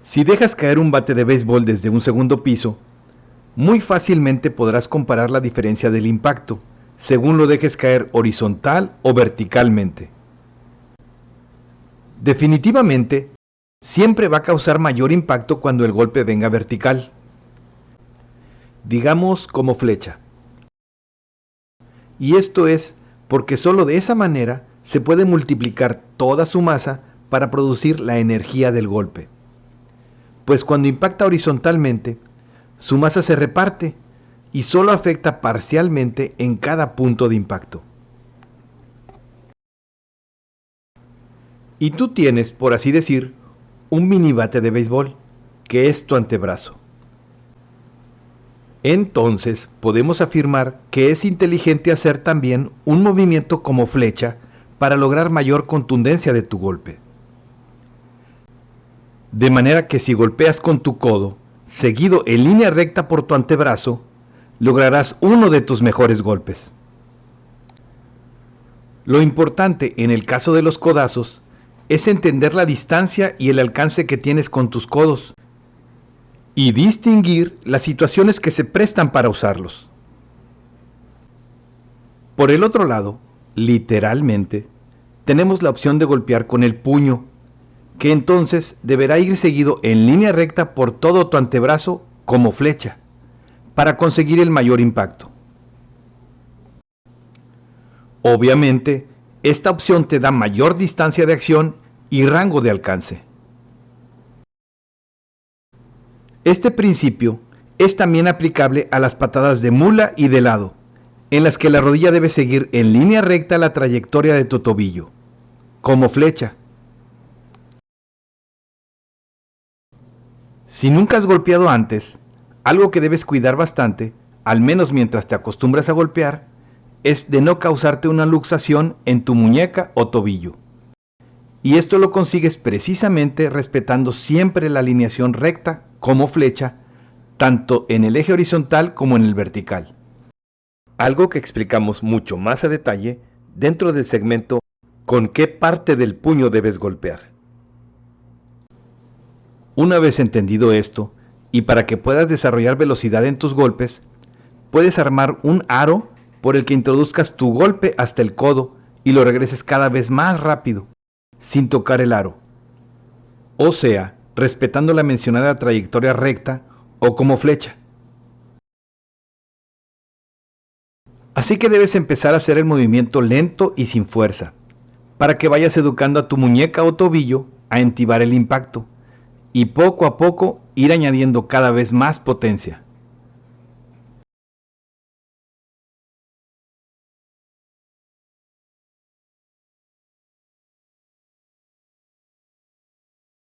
Si dejas caer un bate de béisbol desde un segundo piso, muy fácilmente podrás comparar la diferencia del impacto, según lo dejes caer horizontal o verticalmente. Definitivamente, siempre va a causar mayor impacto cuando el golpe venga vertical, digamos como flecha. Y esto es porque solo de esa manera se puede multiplicar toda su masa para producir la energía del golpe. Pues cuando impacta horizontalmente, su masa se reparte y solo afecta parcialmente en cada punto de impacto. Y tú tienes, por así decir, un mini bate de béisbol, que es tu antebrazo. Entonces podemos afirmar que es inteligente hacer también un movimiento como flecha para lograr mayor contundencia de tu golpe. De manera que si golpeas con tu codo, seguido en línea recta por tu antebrazo, lograrás uno de tus mejores golpes. Lo importante en el caso de los codazos es entender la distancia y el alcance que tienes con tus codos y distinguir las situaciones que se prestan para usarlos. Por el otro lado, literalmente, tenemos la opción de golpear con el puño, que entonces deberá ir seguido en línea recta por todo tu antebrazo como flecha, para conseguir el mayor impacto. Obviamente, esta opción te da mayor distancia de acción y rango de alcance. Este principio es también aplicable a las patadas de mula y de lado, en las que la rodilla debe seguir en línea recta la trayectoria de tu tobillo, como flecha. Si nunca has golpeado antes, algo que debes cuidar bastante, al menos mientras te acostumbras a golpear, es de no causarte una luxación en tu muñeca o tobillo. Y esto lo consigues precisamente respetando siempre la alineación recta como flecha, tanto en el eje horizontal como en el vertical. Algo que explicamos mucho más a detalle dentro del segmento ¿con qué parte del puño debes golpear? Una vez entendido esto, y para que puedas desarrollar velocidad en tus golpes, puedes armar un aro por el que introduzcas tu golpe hasta el codo y lo regreses cada vez más rápido, sin tocar el aro. O sea, respetando la mencionada trayectoria recta o como flecha. Así que debes empezar a hacer el movimiento lento y sin fuerza, para que vayas educando a tu muñeca o tobillo a entibar el impacto, y poco a poco ir añadiendo cada vez más potencia.